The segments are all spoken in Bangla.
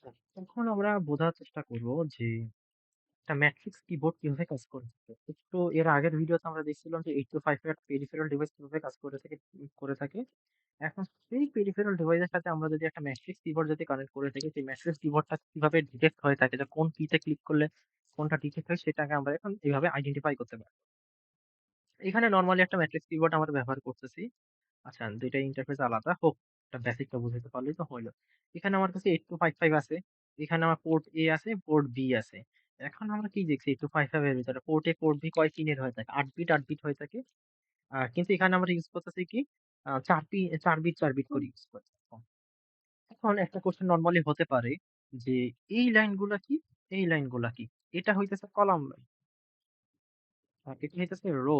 আচ্ছা, এখন আমরা বোঝার চেষ্টা করব যে একটা ম্যাট্রিক্স কিবোর্ড কিভাবে কাজ করে থাকে। একটু এর আগের ভিডিওতে আমরা দেখছিলাম যে 825 এর পেরিফেরাল ডিভাইস কিভাবে কাজ করে থাকে। এখন সেই পেরিফেরাল ডিভাইসের সাথে আমরা যদি একটা ম্যাট্রিক্স কিবোর্ড যদি কানেক্ট করে থাকি, সেই ম্যাট্রিক্স কিবোর্ডটা কিভাবে ডিটেক্ট হয়ে থাকে যে কোন কিতে ক্লিক করলে কোনটা ডিটেক্ট হয় সেটাকে আমরা এখন এভাবে আইডেন্টিফাই করতে পারব। এখানে নরমালি একটা ম্যাট্রিক্স কিবোর্ড আমরা ব্যবহার করতেছি। আচ্ছা ২ টা ইন্টারফেস আলাদা হোক। এটা বেসিকটা বুঝাইতে পারলেই তো হইল। এখানে আমার কাছে 8255 আছে। এখানে আমার পোর্ট A আছে, পোর্ট B আছে। এখন আমরা কি দেখছি 8255 এর ভিতরে পোর্ট A, পোর্ট B কয় পিনের হয়ে থাকে? ৮ বিট, ৮ বিট হয়ে থাকে। কিন্তু এখানে আমরা ইউজ করতেছি কি ৪ বিট ৪ বিট করে ইউজ করতেছি। এখন একটা কোয়েশ্চেন নরমালি হতে পারে যে এই লাইনগুলা কি? এই লাইনগুলা কি? এটা হইতেছে কলাম লাইন। আর এটা হইতেছে row.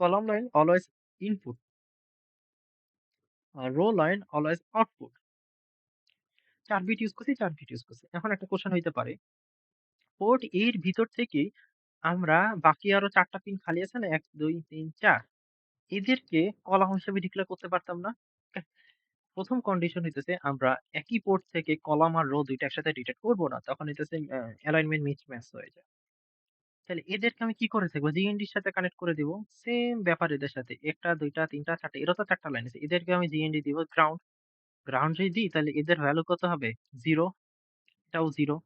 Column line always input আর row line always output. ৪ bit use করছি, ৪ বিট ইউজ করছি। এখন একটা কোয়েশ্চেন হইতে পারে, পোর্ট A এর ভিতর থেকে আমরা বাকি আরো ৪ টা পিন খালি আছে না? ১, ২, ৩, ৪ এদেরকে কলাম হিসেবে ডিক্লেয়ার করতে পারতাম না? এহ ১ম কন্ডিশন হইতেছে আমরা একই পোর্ট থেকে কলাম আর রো ২ টা একসাথে ডিটেক্ট করব না। তখন হইতেছে অ্যালাইনমেন্ট মিসম্যাচ হয়ে যায়। তাহলে এদেরকে আমি কি করে থাকবো? GND এর সাথে কানেক্ট করে দিব। সেম ব্যাপার এদের সাথে। ১ টা, ২ টা, ৩ টা, ৪ টা এরও তো ৪ টা লাইন আছে। এদেরকে আমি GND দিব গ্রাউন্ড। গ্রাউন্ড যদি দিই তাহলে এদের ভ্যালু কত হবে? 0 এটাও 0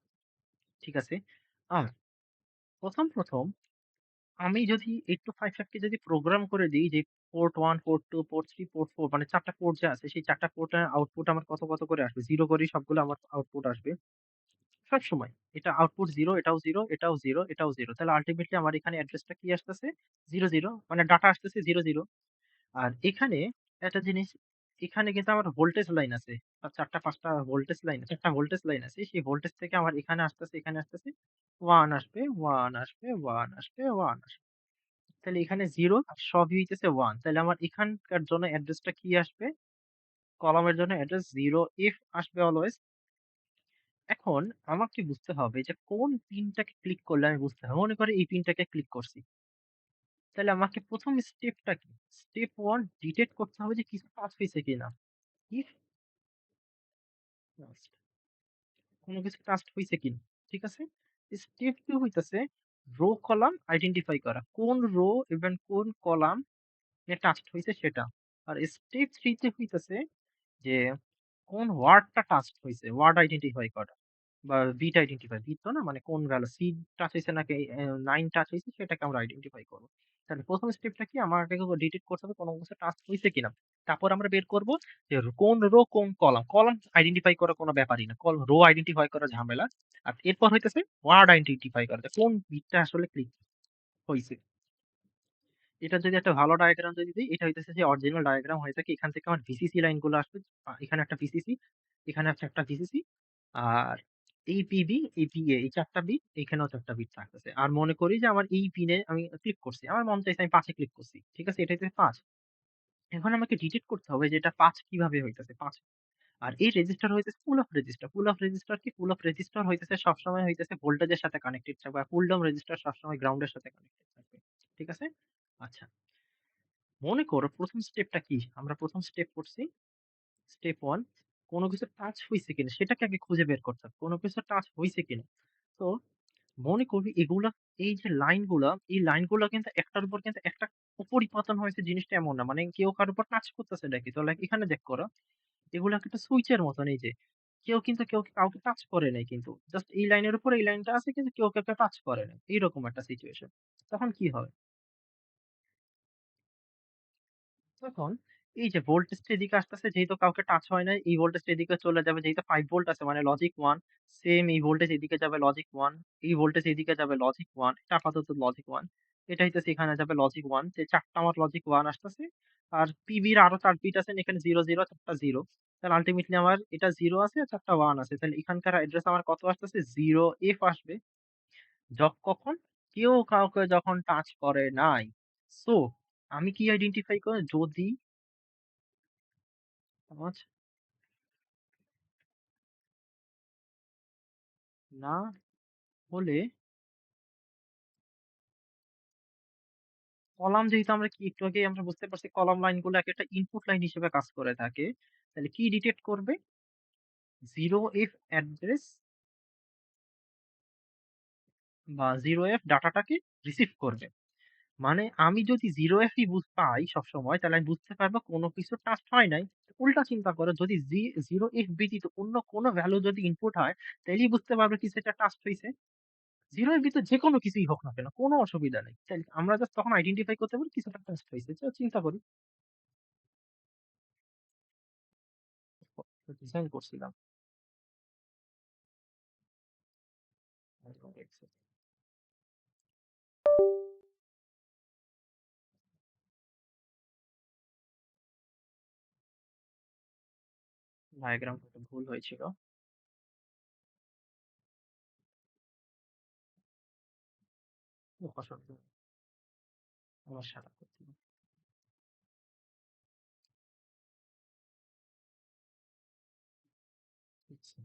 ঠিক আছে? আর ১ম আমি যদি 8255 কে যদি প্রোগ্রাম করে দেই যে পোর্ট 1, পোর্ট 2, পোর্ট 3, পোর্ট 4 মানে ৪ টা পোর্ট যা আছে সেই ৪ টা পোর্টের আউটপুট আমার কত করে আসবে? 0 করেই সবগুলো আমার আউটপুট আসবে। সবসময়। এটা আউটপুট 0, এটাও 0, এটাও 0, এটাও 0 তাহলে আল্টিমেটলি আমার এখানে অ্যাড্রেসটা কি আসতেছে? 0, 0 মানে ডাটা আসতেছে 0, 0 আর এখানে একটা জিনিস এখানে কিন্তু আমার ভোল্টেজ লাইন আছে। ৪ টা ৫ টা ভোল্টেজ লাইন ৪ টা ভোল্টেজ লাইন আছে। সেই ভোল্টেজ থেকে আমার এখানে আসতেছে 1 আসবে, 1 আসবে, 1 আসবে, 1 আসবে। তাহলে এখানে 0 আর সবই হইতেছে 1 তাহলে আমার এখানকার জন্য অ্যাড্রেসটা কি আসবে? কলামের জন্য অ্যাড্রেস 0 if আসবে অলওয়েজ। এখন আমাকে বুঝতে হবে যে কোন পিনটাকে ক্লিক করলে আমি বুঝতে হবে। মনে করি এই পিনটাকে ক্লিক করছি। তাহলে আমাকে ১ম স্টেপটা কি? স্টেপ 1 ডিটেক্ট করতে হবে যে কিছু কাজ হইছে কিনা। if টাস্ক কোন কিছু টাস্ক হইছে কিনা। ঠিক আছে? স্টেপ 2 হইতেছে রো কলাম আইডেন্টিফাই করা। কোন রো এবং কোন কলাম এ টাস্কড হইছে সেটা। আর স্টেপ 3 তে হইতেছে যে কোন ওয়ার্ডটা টাচড হইছে, ওয়ার্ড আইডেন্টিফাই করা বা বিট আইডেন্টিফাই। বিট তো না মানে কোন ভ্যালু সি টাচ হইছে নাকি 9 টাচ হইছে সেটাকে আমরা আইডেন্টিফাই করব। তাহলে ১ম স্টেপটা কি আমাকে ডিটেক্ট করতে হবে কোন কিছু টাচ হইছে কিনা। তারপর আমরা বের করব যে কোন রো কোন কলাম। কলাম আইডেন্টিফাই করা কোনো ব্যাপারই না। রো আইডেন্টিফাই করা ঝামেলা। আর এরপর হইতেছে ওয়ার্ড আইডেন্টিফাই করা যে কোন বিটটা আসলে ক্লিক হইছে। এটার যদি একটা ভালো ডায়াগ্রাম যদি দেই, এটা হইতেছে যে অরিজিনাল ডায়াগ্রাম হয়ে থাকে। এখান থেকে আমার ভিসিসি লাইনগুলো আসবে। এখানে একটা ভিসিসি, এখানে আছে একটা ভিসিসি। আর এই পিবি, এই পিএ এই ৪ টা বিট, এখানেও ৪ টা বিট থাকতেছে। আর মনে করি যে আমার এই পিনে আমি ক্লিক করছি। আমার মন চাইছে আমি ৫ এ ক্লিক করছি। ঠিক আছে? এটা হইতেছে ৫। এখন আমাকে ডিটেক্ট করতে হবে যে এটা ৫ কিভাবে হইতেছে ৫। আর এই রেজিস্টার হইতেছে pool of register. Pool of register কি? পুল অফ রেজিস্টার হইতেছে সবসময় হইতেছে ভোল্টেজের সাথে কানেক্টেড থাকবে। আর পুল ডাউন রেজিস্টার সবসময় গ্রাউন্ডের সাথে কানেক্টেড থাকবে। ঠিক আছে? আচ্ছা। মনে করো ১ম স্টেপটা কি? আমরা ১ম স্টেপ করছি। স্টেপ 1 কোন কিছু টাচ হইছে কিনা সেটাকে আগে খুঁজে বের করতে হবে। কোন কিছু টাচ হইছে কিনা। তো মনে করি এগুলা এই যে লাইনগুলা, এই লাইনগুলা কিন্তু একটার উপর কিন্তু একটা উপরিপতন হয়েছে জিনিসটা এমন না। মানে কেউ কারো উপর টাচ করতেছে নাকি। তো লাইক এখানে চেক করো। এগুলা কিন্তু সুইচের মতন এই যে। কেউ কিন্তু কাউকে টাচ করে নাই কিন্তু। জাস্ট এই লাইনের উপর এই লাইনটা আছে কিন্তু কেউ কাউকে টাচ করে নাই। এইরকম একটা সিচুয়েশন। তখন কি হবে? তখন এই যে ভোল্টেজটা এদিকে আসতেছে যেহেতু কাউকে টাচ হয় নাই, এই ভোল্টেজটা এদিকে চলে যাবে যেহেতু ৫ ভোল্ট আছে মানে লজিক 1 সেম এই ভোল্টেজ এদিকে যাবে লজিক 1 এই ভোল্টেজ এদিকে যাবে লজিক 1 এটা আপাতত লজিক 1 এটা হইতেছে এখানে যাবে লজিক 1 যে ৪ টা আমার লজিক 1 আসতেছে। আর পিবির আরো ৪ বিট আছে এখানে ০, ০ ৪ টা 0 তাহলে আল্টিমেটলি আমার এটা 0 আছে আর ৪ টা 1 আছে। তাহলে এখানকার অ্যাড্রেস আমার কত আসতেছে 0 F আসবে। কখন? কেউ কাউকে যখন টাচ করে নাই। সো আমি কি আইডেন্টিফাই করি যদি টাচ না হলে কলাম যেহেতু আমরা কি একটু আগেই আমরা বুঝতে পারছি কলাম লাইনগুলো একেকটা ইনপুট লাইন হিসেবে কাজ করে থাকে। তাহলে কি ডিটেক্ট করবে? 0f অ্যাড্রেস বা 0f ডাটাটাকে রিসিভ করবে। মানে আমি যদি 0f ই পাই সবসময়, তাহলে আমি বুঝতে পারবো কোনো কিছু টাস্ক হয় নাই। উল্টা চিন্তা করো, যদি 0f ব্যতীত অন্য কোনো ভ্যালু যদি ইনপুট হয়, তাইলেই বুঝতে পারবে কিছু একটা টাস্ক হইছে। 0 এর ভিতর যেকোনো কিছুই হোক না কেন, কোনো অসুবিধা নেই। তাইলে আমরা জাস্ট তখন আইডেন্টিফাই করতে পারি কিছু একটা টাস্ক হইছে। চিন্তা করি। ডিজাইন করছিলাম। ডায়াগ্রামটা একটু ভুল হয়েছিল। অসম্ভব। আমার সাদা করছিল। আচ্ছা।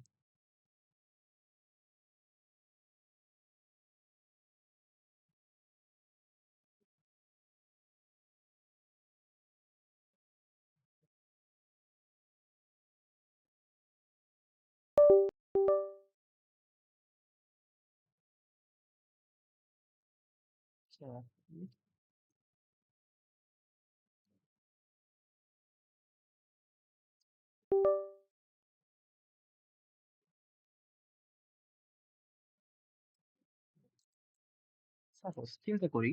আচ্ছা। সাপোজ চিন্তা করি,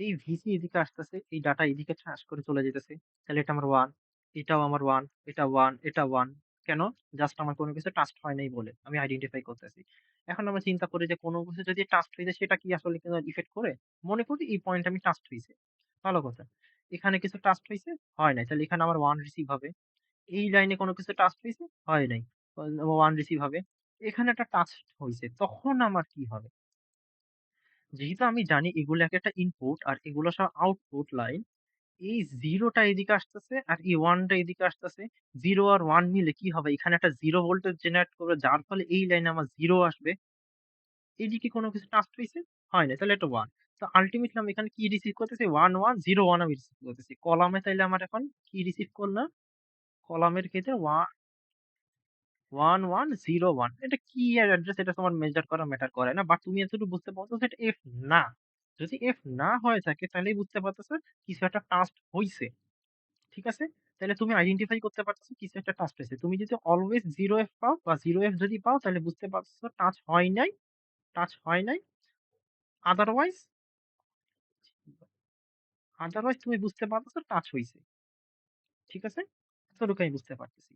এই ভিসি এদিকে আসতেছে, এই ডাটা এদিকে ঠাস করে চলে যেতেছে। তাহলে এটা আমার 1, এটাও আমার 1, এটা 1, এটা 1। কেন? জাস্ট আমার কোনো কিছু টাস্ক হয় নাই বলে আমি আইডেন্টিফাই করতেছি। এখন আমরা চিন্তা করি যে কোনো কিছু যদি টাস্ক হয়ে যায় সেটা কি আসলে কোনো ইফেক্ট করে? মনে করি এই পয়েন্ট আমি টাস্ক হইছে। ভালো কথা। এখানে কিছু টাস্ক হইছে? হয় নাই। তাহলে এখানে আমার 1 রিসিভ হবে। এই লাইনে কোনো কিছু টাস্ক হইছে? হয় নাই। 1 রিসিভ হবে। এখানে একটা টাস্ক হইছে। তখন আমার কি হবে? যেহেতু আমি জানি এগুলো একেকটা ইনপুট আর এগুলো সব আউটপুট লাইন। এই 0 টা এদিকে আসতেছে আর এই 1 টা এদিকে আসতেছে। 0 আর 1 মিলে কি হবে? এখানে একটা 0 ভোল্টেজ জেনারেট করবে, যার ফলে এই লাইনে আমার 0 আসবে। এদিকে কোনো কিছু টাস্ক হইছে? হয় নাই। তাহলে এটা 1। তো আল্টিমেটলি আমি এখানে কি রিসিভ করতেছি? 1, 1, 0, 1 আমি রিসিভ করতেছি। কলামে তাইলে আমার এখন কি রিসিভ করলাম? কলামের ক্ষেত্রে 1, 1, 0, 1। এটা কি এর অ্যাড্রেস, এটা তোমার মেজার করা ম্যাটার করে না। বাট তুমি এতটুকু বুঝতে পারতেছো এটা F না। যদি F না হয়ে থাকে তাহলেই বুঝতে পারতেছো কিছু একটা টাস্ক হইছে। ঠিক আছে? তাহলে তুমি আইডেন্টিফাই করতে পারতেছো কিছু একটা টাস্ক হইছে। তুমি যদি অলওয়েজ 0F পাও বা 0F যদি পাও তাহলে বুঝতে পারতেছো টাচ হয় নাই, টাচ হয় নাই। আদারওয়াইজ আদারওয়াইজ তুমি বুঝতে পারতেছো টাচ হইছে। ঠিক আছে? এতটুকু আমি বুঝতে পারতেছি।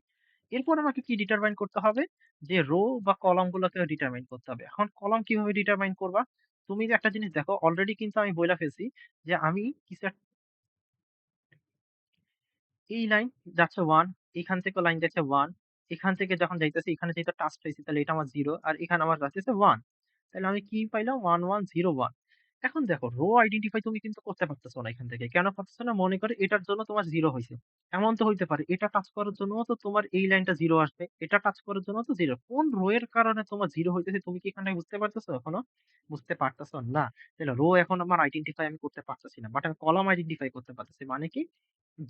এরপর আমাকে কি ডিটারমাইন করতে হবে? যে রো বা কলাম গুলোকে ডিটারমাইন করতে হবে। এখন কলাম কিভাবে ডিটারমাইন করবা? তুমি যে একটা জিনিস দেখো, অলরেডি কিন্তু আমি বইলা ফেলছি যে আমি কিছু এই লাইন যাচ্ছে 1, এখান থেকেও লাইন যাচ্ছে 1, এখান থেকে যখন যাইতেছি এখানে যেহেতু টাচ পাইছি তাহলে এটা আমার 0 আর এখানে আমার যাইতেছে 1। তাহলে আমি কি পাইলাম? 1, 1, 0, 1। এখন দেখো রো আইডেন্টিফাই তুমি কিন্তু করতে পারতেছো না এখান থেকে। কেন পারতেছো না? মনে করো এটার জন্য তোমার 0 হইছে। এমন তো হইতে পারে এটা টাচ করার জন্যও তো তোমার এই লাইনটা 0 আসবে। এটা টাচ করার জন্য তো 0। কোন রো এর কারণে তোমার 0 হইতেছে তুমি কি এখানে বুঝতে পারতেছো এখনো? বুঝতে পারতেছো না। তাহলে রো এখন আমার আইডেন্টিফাই আমি করতে পারতেছি না। বাট আমি কলাম আইডেন্টিফাই করতে পারতেছি। মানে কি?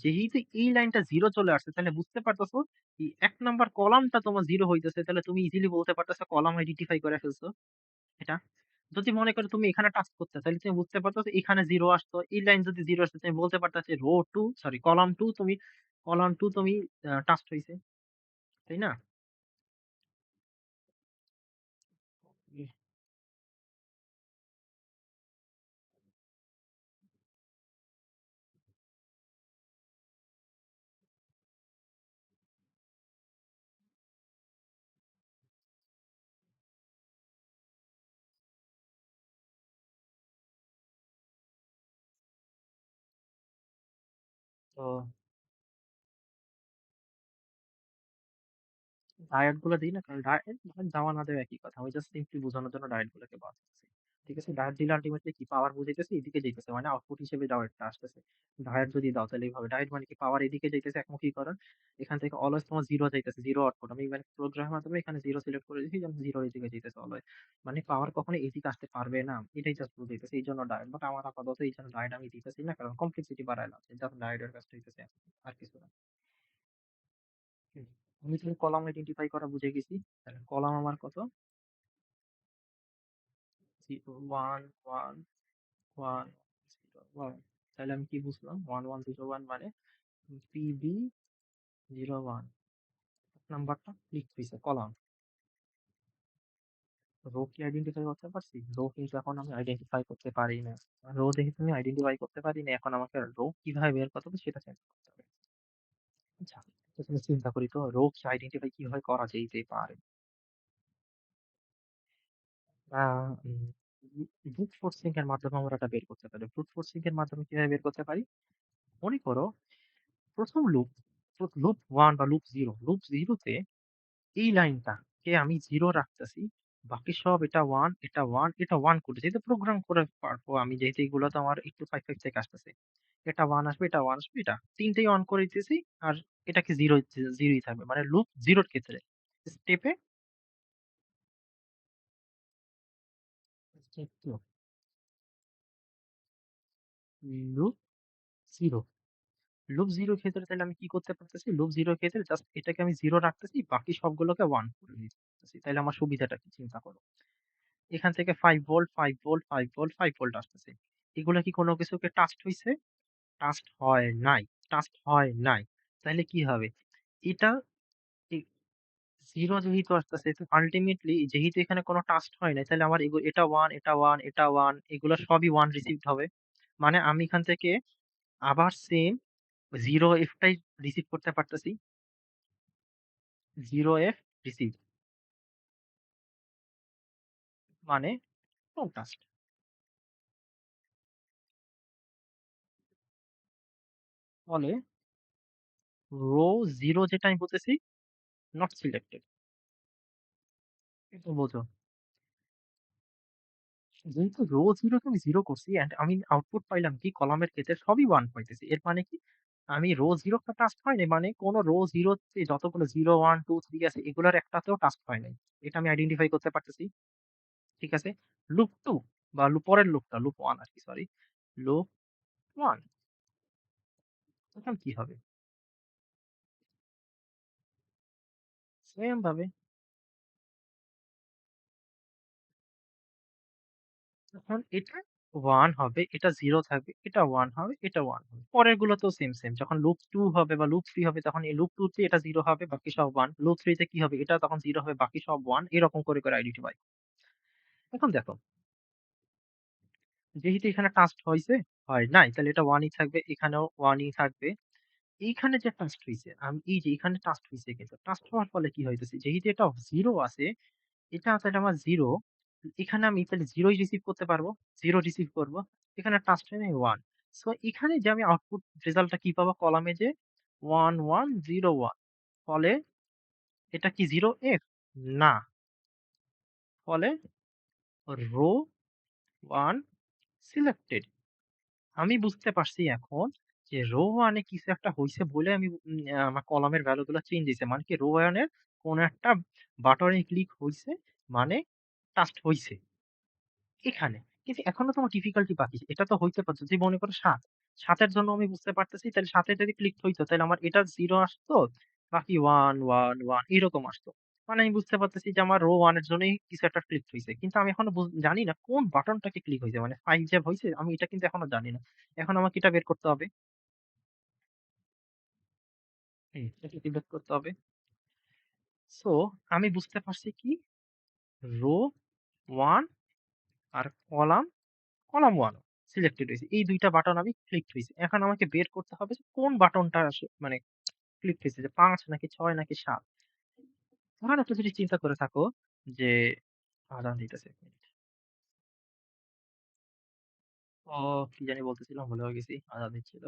যেহেতু এই লাইনটা 0 চলে আসছে তাহলে বুঝতে পারতেছো এই ১ নাম্বার কলামটা তোমার 0 হইতেছে, তাহলে তুমি ইজিলি বলতে পারতেছো কলাম আইডেন্টিফাই করে ফেলছো এটা। যদি মনে করো তুমি এখানে টাচ করতে তাহলে তুমি বুঝতে পারতেছো এখানে 0 আসতো। এই লাইন যদি 0 আসতো তুমি বলতে পারতেছো রো 2 সরি কলাম 2 তুমি কলাম 2 তুমি টাচ হইছে। তাই না? তো ডায়েট গুলো দিই না, কারণ ডায়েট দেওয়া না দেওয়া একই কথা। আমি জাস্ট সিম্পলি বোঝানোর জন্য ডায়েট গুলোকে বাদ দিচ্ছি। ঠিক আছে? ডায়েট দিলে আল্টিমেটলি কি পাওয়ার বুঝাইতেছে এদিকে যাইতেছে, মানে আউটপুট হিসেবে ডায়েটটা আসতেছে। ডায়েট যদি দাও তাহলে এইভাবে ডায়েট মানে কি পাওয়ার এদিকে যাইতেছে একমুখীকরণ। এখান থেকে অলওয়েজ তোমার 0 যাইতেছে, 0 আউটপুট। আমি মানে প্রোগ্রামের মাধ্যমে এখানে 0 সিলেক্ট করে দিয়েছি যেন 0 এদিকে যাইতেছে অলওয়েজ। মানে পাওয়ার কখনো এদিকে আসতে পারবে না। এটাই জাস্ট বুঝাইতেছে। এইজন্য ডায়েট। বাট আমার আপাতত এইজন্য ডায়েট আমি দিতেছি না, কারণ কমপ্লেক্সিটি বাড়ায় লাভ নেই। জাস্ট ডায়েটের কাজটা হইতেছে আর কিছু না। হুম। আমি তাহলে কলাম আইডেন্টিফাই করা বুঝে গেছি। তাহলে কলাম আমার কত? 1 1 1 0 1। তাহলে আমি কি বুঝলাম? 1 1 0 1 মানে পিবি 01 নাম্বারটা ক্লিক হয়েছে কলাম। রো কি আইডেন্টিফাই করতে পারছি? রো কিন্তু এখন আমি আইডেন্টিফাই করতে পারি না। রো যেহেতু আমি আইডেন্টিফাই করতে পারি না, এখন আমাকে রো কিভাবে বের করতে হবে সেটা চিন্তা করতে হবে। আচ্ছা, প্রথমে চিন্তা করি তো রো আইডেন্টিফাই কিভাবে করা যেতে পারে। আহ ব্রুট ফোর্সিং এর মাধ্যমে আমরা এটা বের করতে পারি। ব্রুট ফোর্সিং এর মাধ্যমে কিভাবে বের করতে পারি? মনে করো প্রথম লুপ 1 বা লুপ 0 তে এই লাইনটাকে আমি 0 রাখতেছি। বাকি সব এটা 1, এটা 1, এটা 1 করে যেহেতু প্রোগ্রাম করে পারবো আমি, যেহেতু এগুলো তো আমার একটু 5 থেকে আসতেছে। এটা 1 আসবে, এটা 1 আসবে, এটা ৩ টেই অন করে দিতেছি। আর এটাকে 0ই থাকবে। মানে লুপ 0 এর ক্ষেত্রে স্টেপে লুপ 0 লুপ 0 এর ক্ষেত্রে তাহলে আমি কি করতে পারতেছি? লুপ 0 এর ক্ষেত্রে জাস্ট এটাকে আমি 0 রাখতেছি, বাকি সবগুলোকে 1 করে দিতেছি। তাইলে আমার সুবিধাটা কি চিন্তা করো। এখান থেকে 5 ভোল্ট, 5 ভোল্ট, 5 ভোল্ট, 5 ভোল্ট আসতেছে। এগুলা কি কোনো কিছুকে টাচড হইছে? টাচড হয় নাই। টাচড হয় নাই। তাইলে কি হবে? এটা এ 0 যেহেতু আসতেছে, আল্টিমেটলি যেহেতু এখানে কোনো টাচড হয় নাই, তাহলে আমার এটা 1, এটা 1, এটা 1 এগুলো সবই 1 রিসিভড হবে। মানে আমি এখান থেকে আবার সেম 0f টাই রিসিভ করতে পারতেছি। 0f রিসিভ মানে নো টাচড। ফলে রো 0 যেটা আমি বলতেছি নট সিলেক্টেড। এটা বোঝো। যেহেতু রো 0 কে আমি 0 করছি এন্ড আমি আউটপুট পাইলাম কি কলামের ক্ষেত্রে সবই 1 পাইতেছি। এর মানে কি? আমি রো 0 টা টাস্ক হয় নাই। মানে কোন রো 0 তে যতগুলো 0, 1, 2, 3 আছে এগুলার একটাতেও টাস্ক হয় নাই। এটা আমি আইডেন্টিফাই করতে পারতেছি। ঠিক আছে? লুপ 2 বা পরের লুপটা লুপ 1 আরকি সরি। লুপ 1 তখন কি হবে? সেম ভাবে তখন এটা 1 হবে, এটা 0 থাকবে, এটা 1 হবে, এটা 1 হবে। পরেরগুলোতেও সেম। যখন লুপ 2 হবে বা লুপ 3 হবে তখন এই লুপ 2 তে এটা 0 হবে, বাকি সব 1। লুপ 3 তে কি হবে? এটা তখন 0 হবে, বাকি সব 1। এরকম করে আইডেন্টিফাই। এখন দেখো, যেহেতু এখানে টাস্ক হইছে, হয় নাই, তাহলে এটা 1 ই থাকবে, এখানেও 1 ই থাকবে। এইখানে যে টাস্ক হইছে, আমি এই যে এখানে টাস্ক হইছে কিন্তু টাস্ক হওয়ার ফলে কি হইতেছে? যেহেতু এটা 0 আছে, এটা তাহলে আমার 0 এখানে আমি তাহলে 0 ই রিসিভ করতে পারবো। 0 রিসিভ করব। এখানে টাচ টাইম 1। সো এখানে যে আমি আউটপুট রেজাল্টটা কি পাবো কলামে যে 1101 ফলে এটা কি 0f? না। ফলে রো 1 সিলেক্টেড। আমি বুঝতে পারছি এখন যে রো 1 এ কিছু একটা হইছে বলে আমি আমার কলামের ভ্যালু গুলা চেঞ্জ হইছে। মানে কি রো 1 এর কোন একটা বাটনে ক্লিক হইছে মানে টাস্ক হইছে। এখানে। কিন্তু এখনো তো আমার ডিফিকাল্টি বাকি। এটা তো হইতে পারছে। যদি মনে করো ৭। ৭ এর জন্য আমি বুঝতে পারতেছি তাহলে ৭ এ যদি ক্লিক হইতো তাহলে আমার এটা 0 আসতো, বাকি 1, 1, 1 এরকম আসতো। মানে আমি বুঝতে পারতেছি যে আমার রো 1 এর জন্যই কিছু একটা ক্লিক হইছে। কিন্তু আমি এখনো জানি না কোন বাটনটাকে ক্লিক হইছে। মানে 5 যে হইছে আমি এটা কিন্তু এখনো জানি না। এখন আমাকে এটা বের করতে হবে। এটা কি বের করতে হবে? সো আমি বুঝতে পারছি কি রো 1 আর কলাম 1 সিলেক্টেড হইছে। এই ২ টা বাটন আমি ক্লিক হইছে। এখন আমাকে বের করতে হবে যে কোন বাটনটা মানে ক্লিক হইছে যে ৫ নাকি ৬ নাকি ৭। এখন একটা জিনিস চিন্তা করে থাকো যে আজান দিতেছে। এক মিনিট। ও কি জানি বলতেছিলাম ভুলেও গেছি। আজান দিচ্ছিল।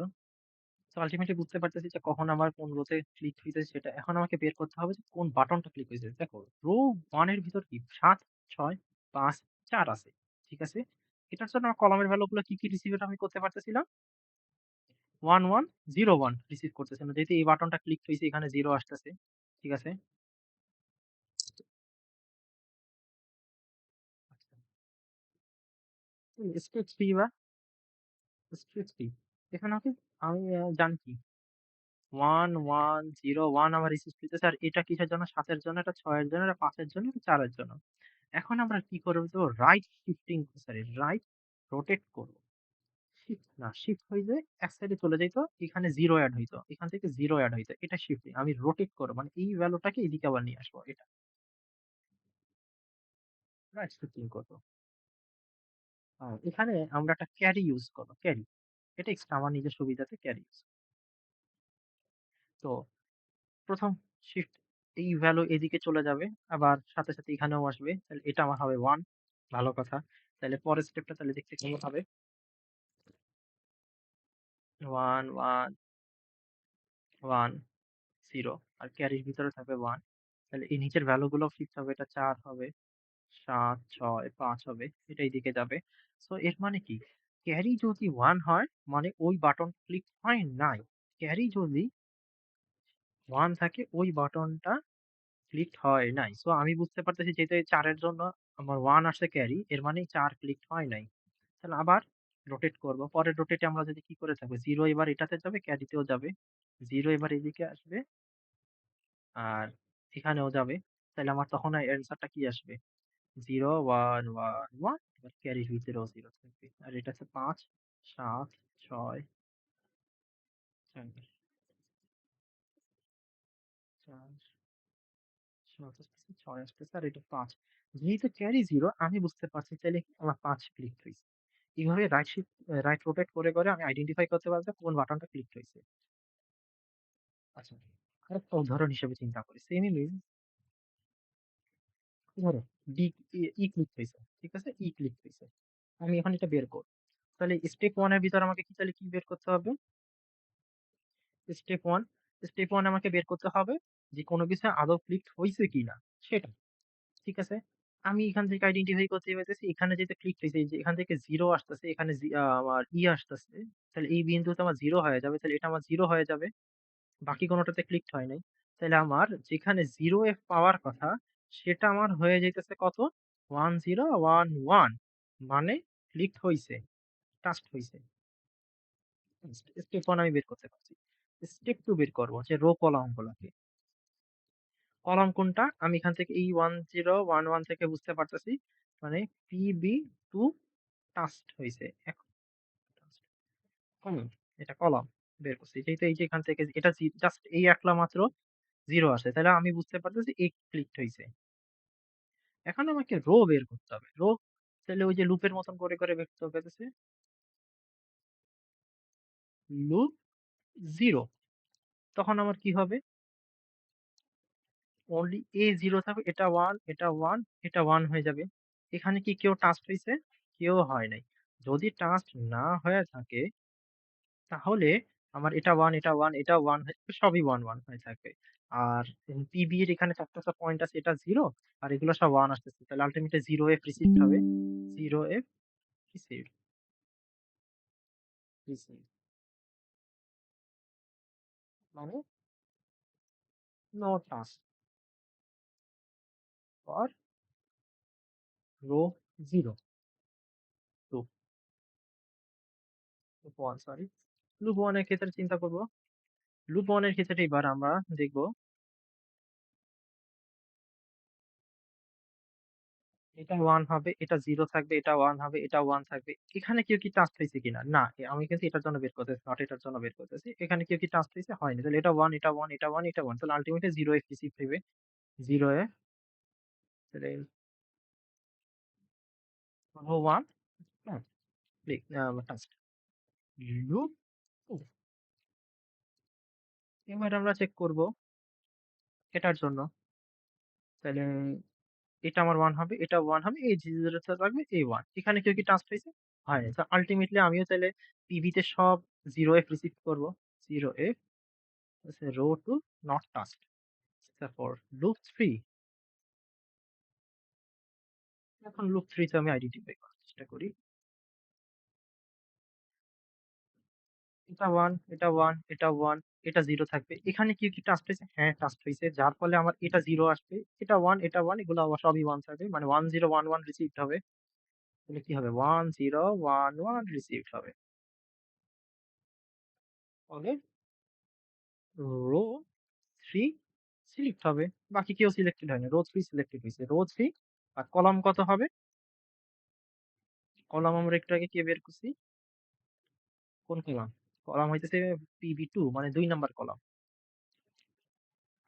তো আল্টিমেটলি বুঝতে পারতেছি যে কখন আমার কোন রো তে ক্লিক হইছে সেটা। এখন আমাকে বের করতে হবে যে কোন বাটনটা ক্লিক হইছে। দেখো রো 1 এর ভিতর কি ৭, ৬, ৫, ৪ আছে। ঠিক আছে? এটার জন্য আমার কলামের ভ্যালু গুলো কি রিসিভ আমি করতে পারতেছিলাম? 1101 রিসিভ করতেছে না। যেহেতু এই বাটনটা ক্লিক হইছে এখানে 0 আসতেছে। ঠিক আছে? স্টেজ 3 বা স্টেজ 3 এখানে কি আমি জানি কি? 1 1 0 1 আমার রিসিভ হইতেছে। আর এটা কিসের জন্য? ৭ এর জন্য, এটা ৬ এর জন্য, এটা ৫ এর জন্য, এটা ৪ এর জন্য। এখন আমরা কি করব তো right shifting sorry right rotate করব। শিফট না, শিফট হইলে এক সাইডে চলে যাইতো, এখানে 0 এড হইতো। এখান থেকে 0 এড হইতো। এটা শিফটিং। আমি রোটেট করব। মানে এই ভ্যালুটাকে এদিকে আবার নিয়ে আসবো। এটা রাইট শিফটিং করব। এখানে আমরা একটা ক্যারি ইউজ করব। ক্যারি। এটা এক্সট্রা আমার নিজের সুবিধাতে ক্যারি ইউজ। তো ১ম শিফট এই ভ্যালু এদিকে চলে যাবে। আবার সাথে, সাথে এখানেও আসবে। তাহলে এটা আমার হবে 1 ভালো কথা। তাহলে পরের স্টেপটা তাহলে দেখতে কেমন হবে? 1 1 1 0 আর ক্যারির ভিতরে থাকবে 1। তাহলে এই নিচের ভ্যালু গুলো শিফট হবে। এটা ৪ হবে, ৭, ৬, ৫ হবে। এটা এইদিকে যাবে। সো এর মানে কি? ক্যারি যদি 1 হয় মানে ওই বাটন ক্লিক হয় নাই। ক্যারি যদি 1 থাকে ওই বাটনটা ক্লিক হয় নাই। সো আমি বুঝতে পারতেছি যেহেতু এই ৪ এর জন্য আমার 1 আসছে ক্যারি, এর মানে ৪ ক্লিক হয় নাই। তাহলে আবার রোটেট করব। পরের রোটেটে আমরা যদি কি করে থাকবো 0 এবার এটাতে যাবে, ক্যারিতেও যাবে। 0 এবার এদিকে আসবে আর এখানেও যাবে। তাহলে আমার তখন অ্যান্সারটা কি আসবে? 0 1 1 1 এবার ক্যারির ভিতরেও 0 থাকবে। আর এটা হচ্ছে ৫ ৭ ৬ ৪ ৪ ৭ আসতেছে ৬ আসতেছে আর এটা ৫। যেহেতু ক্যারি 0 আমি বুঝতে পারছি তাইলে কি আমার ৫ ক্লিক হইছে। এভাবে রাইট শিফট রাইট রোটেট করে, করে আমি আইডেন্টিফাই করতে পারবো কোন বাটনটা ক্লিক হইছে। আচ্ছা। আরেকটা উদাহরণ হিসেবে চিন্তা করি। সেম ইমেজ ধরো ডি ক্লিক হইছে। ঠিক আছে? ক্লিক হইছে। আমি এখন এটা বের করব। তাহলে স্টেপ 1 এর ভিতর আমাকে কি তাহলে কি বের করতে হবে? স্টেপ 1 স্টেপ 1 আমাকে বের করতে হবে যে কোন কিছু আদৌ ক্লিক হইছে কিনা সেটা। ঠিক আছে? আমি এখান থেকে আইডেন্টিফাই করতে পারতেছি এখানে যেহেতু ক্লিক হইছে এই যে এখান থেকে 0 আসতেছে এখানে আমার আসতেছে। তাহলে এই বিন্দুতে আমার 0 হয়ে যাবে। তাহলে এটা আমার 0 হয়ে যাবে। বাকি কোনটাতে ক্লিক হয় নাই। তাহলে আমার যেখানে 0f পাওয়ার কথা সেটা আমার হয়ে যাইতেছে কত? 1011 মানে ক্লিক হইছে, টাচড হইছে। স্টেপ 1 আমি বের করতে পারছি। স্টেপ 2 বের করব যে রো কলাম গুলাকে। কলাম কোনটা? আমি এখান থেকে এই 1011 থেকে বুঝতে পারতেছি মানে PB2 টাচড হইছে। এখন কলাম, এটা কলাম বের করছি। যেহেতু এই যে এখান থেকে এটা জাস্ট এই একলা মাত্র 0 আসে। তাহলে আমি বুঝতে পারতেছি ক্লিকড হইছে। এখন আমাকে রো বের করতে হবে। রো তাহলে ওই যে লুপের মতন করে, করে বের করতে হইতেছে। লুপ 0 তখন আমার কি হবে? অনলি A0 থাকবে। এটা 1, এটা 1, এটা 1 হয়ে যাবে। এখানে কি কেউ টাচড হইছে? কেউ হয় নাই। যদি টাচড না হয়ে থাকে তাহলে আমার এটা 1, এটা 1, এটাও 1 হয়ে সবই 1, 1 হয়ে থাকবে। আর পিবি এর এখানে ৪ টা পয়েন্ট আছে এটা 0 আর এগুলো সব 1 আসতেছে। তাহলে আল্টিমেটলি 0f রিসিভড হবে। 0f রিসিভড, রিসিভড মানে no task for row 0 loop, loop 1 sorry. Loop 1 এর ক্ষেত্রে চিন্তা করব। লুপ 1 এর ক্ষেত্রে এবার আমরা দেখব এটা 1 হবে, এটা 0 থাকবে, এটা 1 হবে, এটা 1 থাকবে। এখানে কেউ কি টাচ হইছে কিনা? না, আমি কিন্তু এটার জন্য বের করতেছি, নট এটার জন্য বের করতেছি। এখানে কেউ কি টাচ হইছে? হয়নি। তাহলে এটা 1, এটা 1, এটা 1, এটা 1। তাহলে আল্টিমেটলি 0f রিসিভ হইবে। 0f তাহলে রো 1 হ্যাঁ, ক্লিক টাচ লুপ 2। এবার আমরা চেক করব এটার জন্য। তাহলে এটা আমার 1 হবে, এটা 1 হবে, এই 0 টা থাকবে, এই 1। এখানে কেউ কি টাচ হইছে? হয়নি। তো আল্টিমেটলি আমিও তাহলে পিভি তে সব 0f রিসিভ করব। 0f হচ্ছে রো 2 নট টাচড। তারপর লুপ 3 এখন লুপ 3 তে আমি আইডেন্টিফাই করার চেষ্টা করি। এটা 1, এটা 1, এটা 1, এটা 0 থাকবে। এখানে কি টাচ হইছে? হ্যাঁ, টাচ হইছে। যার ফলে আমার এটা 0 আসবে। এটা 1, এটা 1 এগুলো আবার সবই 1 থাকবে। মানে 1011 রিসিভড হবে। তাহলে কি হবে? 1011 রিসিভড হবে। ওকে? রো 3 সিলেক্ট হবে। বাকি কেউ সিলেক্টেড হয়নি। রো 3 সিলেক্টেড হইছে। রো 3 আর কলাম কত হবে? কলাম আমরা একটু আগে কে বের করছি? কোন কলাম? কলাম হইতেছে PB2 মানে ২ নাম্বার কলাম।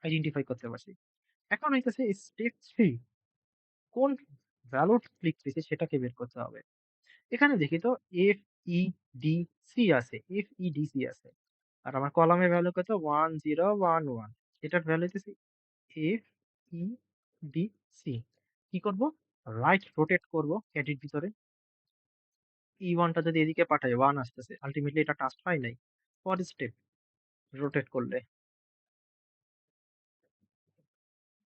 আইডেন্টিফাই করতে পারছি। এখন হইতেছে স্টেপ 3 কোন ভ্যালুট ক্লিক হইছে সেটাকে বের করতে হবে। এখানে দেখি তো FEDC আছে। FEDC আছে। আর আমার কলামের ভ্যালু কত? 1011। এটার ভ্যালু হইতেছে FEDC। কি করব? রাইট রোটেট করব ক্যাডির ভিতরে। E1 টা যদি এদিকে পাঠাই 1 আসতেছে। আল্টিমেটলি এটা টাস্ক হয় নাই। পরের স্টেপ রোটেট করলে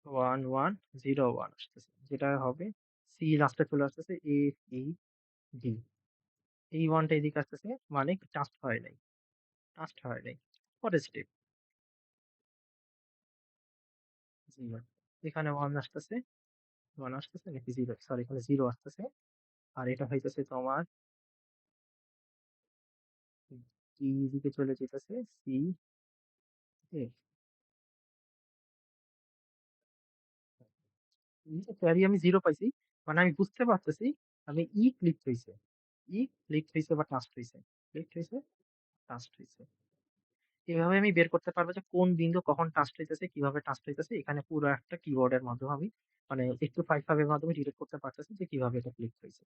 1101 আসতেছে। যেটা হবে সি লাস্টে চলে আসতেছে FED। এই 1 টা এদিকে আসতেছে মানে টাস্ক হয় নাই। টাস্ক হয় নাই। পরের স্টেপ 0 এখানে 1 আসতেছে, 1 আসতেছে নাকি 0 সরি এখানে 0 আসতেছে। আর এটা হইতেছে তোমার ডি দিকে চলে যেতেছে সি এ ক্যারি আমি 0 পাইছি। মানে আমি বুঝতে পারতেছি আমি ক্লিক হইছে। ক্লিক হইছে বা টাস্ক হইছে। ক্লিক হইছে, টাস্ক হইছে। এভাবে আমি বের করতে পারবো যে কোন বিন্দু কখন টাস্ক হইতেছে, কিভাবে টাস্ক হইতেছে। এখানে পুরো একটা কিবোর্ডের মাধ্যমে আমি মানে একটু 5 এর মাধ্যমে ডিরেক্ট করতে পারতেছি যে কিভাবে এটা ক্লিক হইছে।